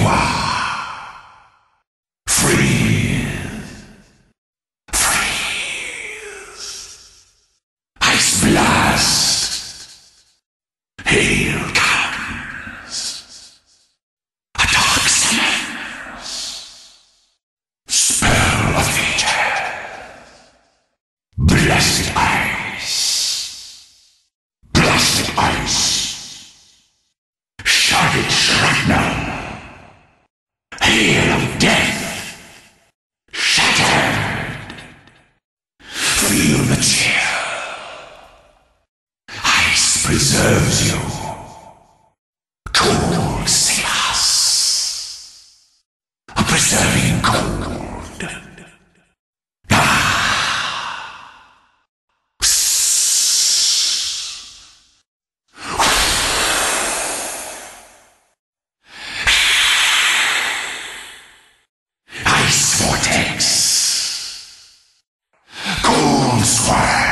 are. Freeze. Freeze. Ice blast. Hail comes. A dark summons. Spell of nature. Blessed ice. Blessed ice. Sharded shrapnel. Hail of death. Shattered. Feel the chill. Ice preserves you. Cold save us. A preserving cold. Ice vortex. Cold swirl.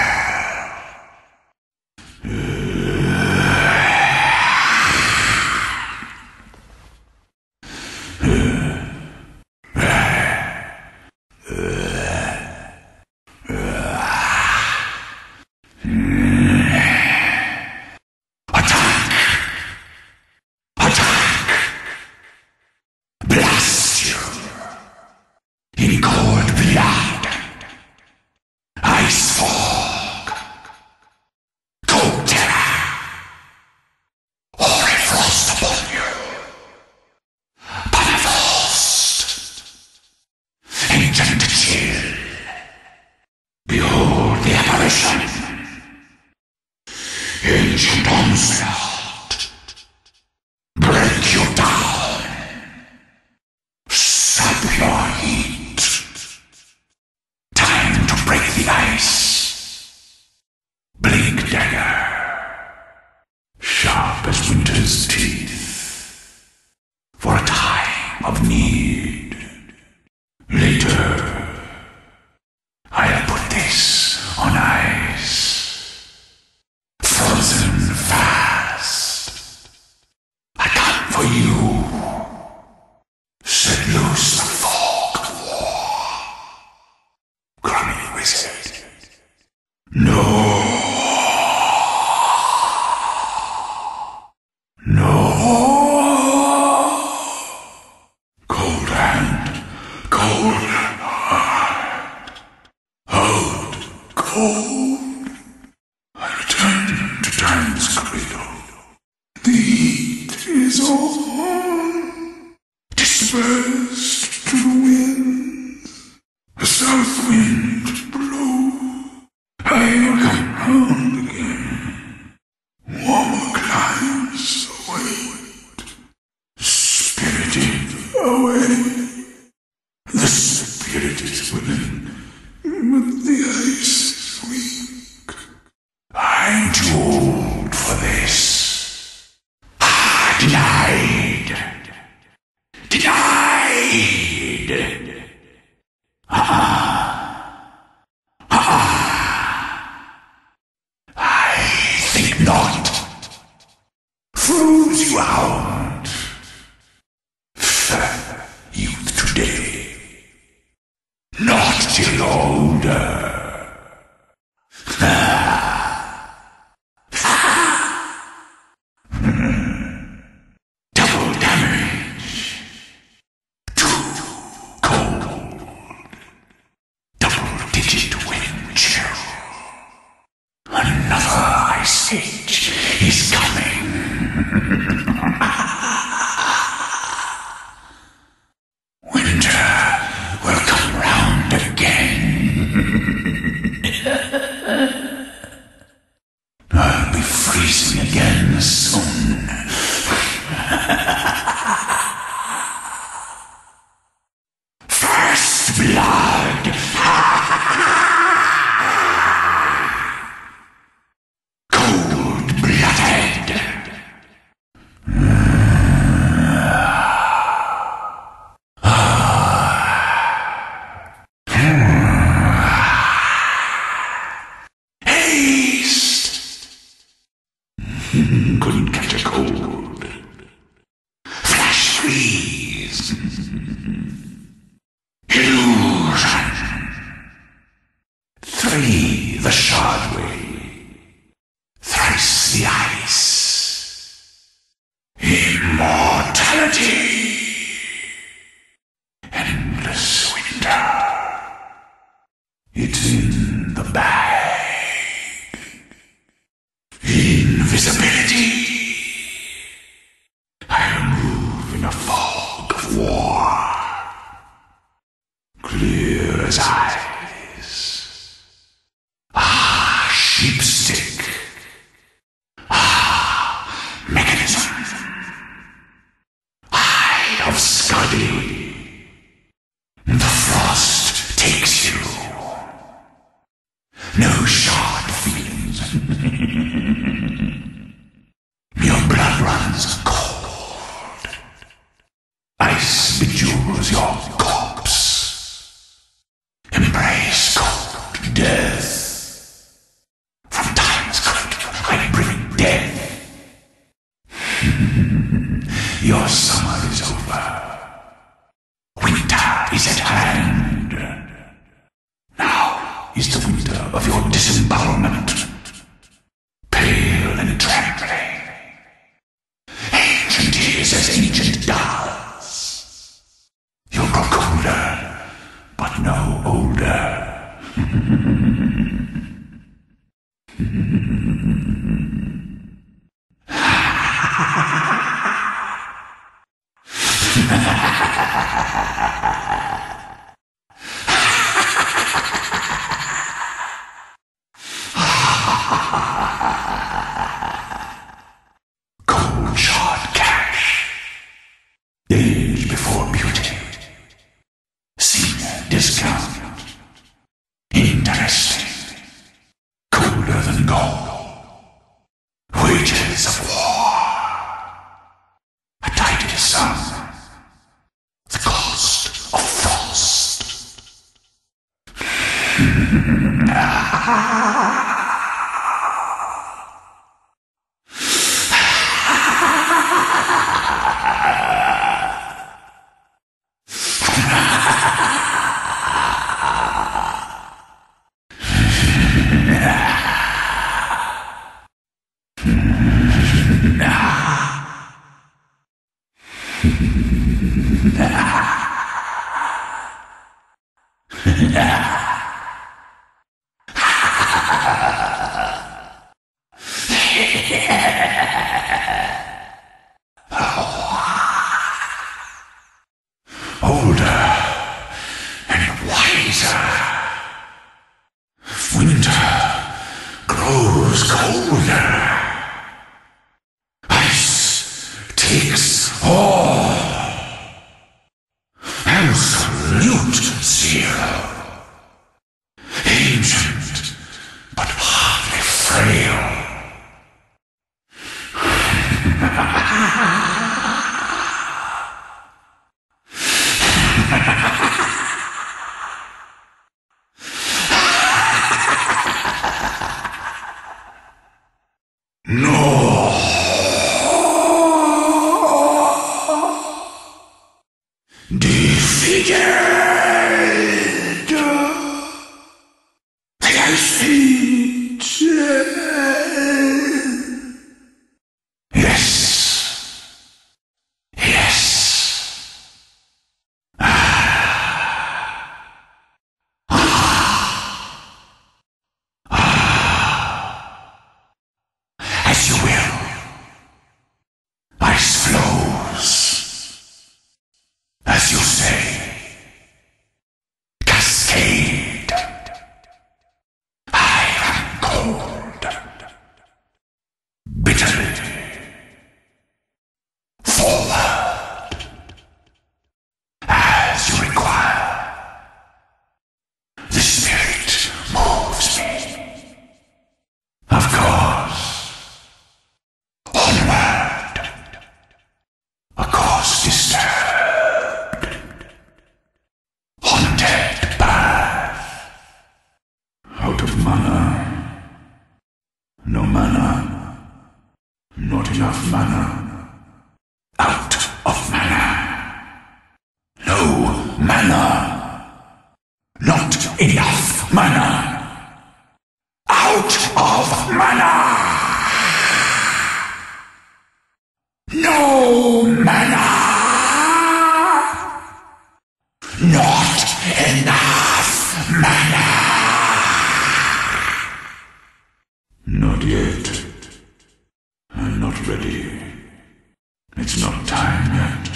Attack. Attack. Blast you. In cold blood. Ice fog. Cold terror. Hoary frost upon you. Permafrost. Ancient chill. Behold the apparition. Ancient onslaught. Break you down. Sap your heat. Time to break the ice. Blink dagger. Sharp as winter's teeth. For a time of need. Later, I'll put this on ice. Frozen fast. I come for you. Set loose the fog of war. Grummy wizard. No. No. Cold hand. Cold heart. Hold. Cold. I return to time's cradle. The heat is on. Dispersed to the winds. A south wind blow. I'll come round again. Warmer climes await. Spirited away. The spirit is willing, but the ice is weak. I'm too old for this. Denied. Denied. I think not. Froze you out. Fat youth today. Not till older. Double damage. Too cold. Double-digit wind chill. Another ice age is coming. Winter will come round again. I'll be freezing again soon. First blood. Cold-blooded. No shard feelings. Your blood runs cold. Ice bejewels your corpse. Embrace cold death. From time's cradle I bring death. Your summer is over. Winter is at hand. Now is the winter of your disembowelment. Pale and trembling. Ancient is as ancient does. You'll grow colder, but no older. Cold shard cash. Age before beauty. Senior discount. Interesting. Colder than gold. Wages of war. A tidy sun. The cost of frost. Older and wiser. Winter grows colder. Ice takes all. Absolute zero. Ancient, but hardly frail. No. Defeated. The ice feet. Yes. Yes. As you will. Ice flows. As you say. Cascade. I am cold. Bitterly. Forward. As you require. The spirit moves me. Of course. Onward. A course disturbed. Haunted path. Out of mana. No mana. Not enough mana. Out of mana. No mana. Not enough mana. Out of mana. No mana. Not enough mana. Not yet. I'm not ready. It's not time yet.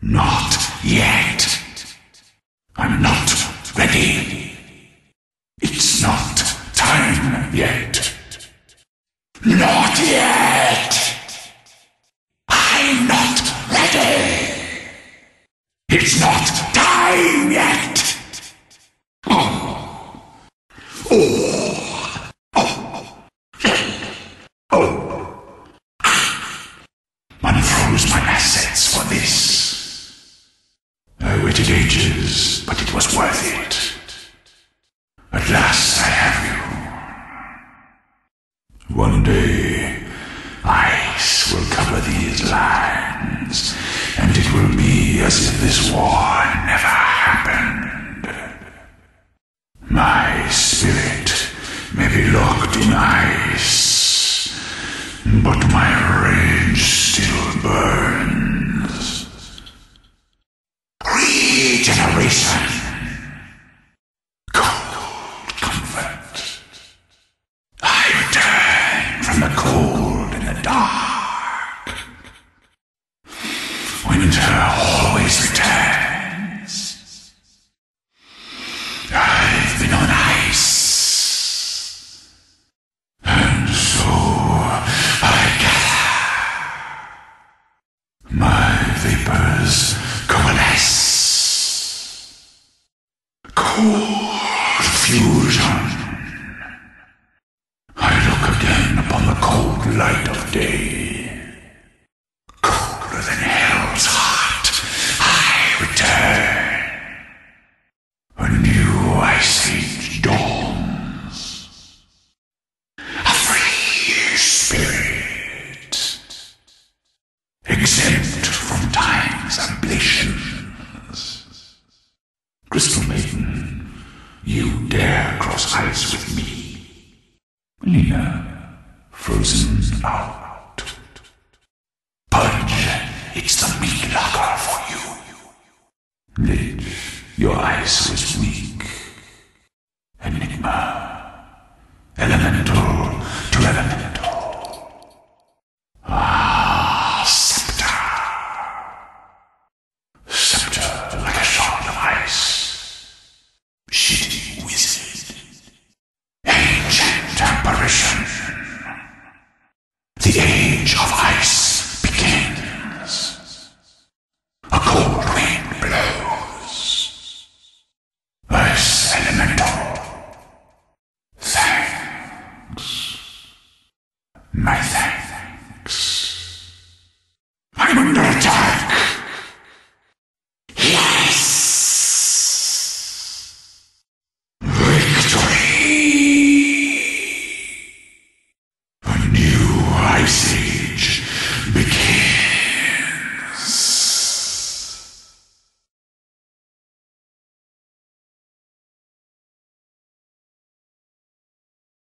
Not yet. I'm not ready. It's not time yet. Not yet. I'm not ready. It's not time yet. Oh. use my assets for this. I waited ages, but it was worth it. At last I have you. One day, ice will cover these lands, and it will be as if this war never happened. My spirit may be locked in ice, but my rage still burns. Regeneration. Cold comfort. I return from the cold and the dark. Winter always returns. I've been on ice, and so I gather. My vapors coalesce. Cold fusion. I look again upon the cold light of day. Colder than hell's heart, I return. A new ice age dawns. A free spirit, exempt from time's ablations. Crystal Maiden, you dare cross ice with me. Lena, frozen out. Pudge, it's the meat locker for you. Lidge, your ice was weak. Enigma, elemental to elemental. Ah, scepter. Scepter like a shard of ice. Shitty wizard. Ancient apparition. The age of ice begins. A cold wind blows. Ice elemental. Thanks. My thanks.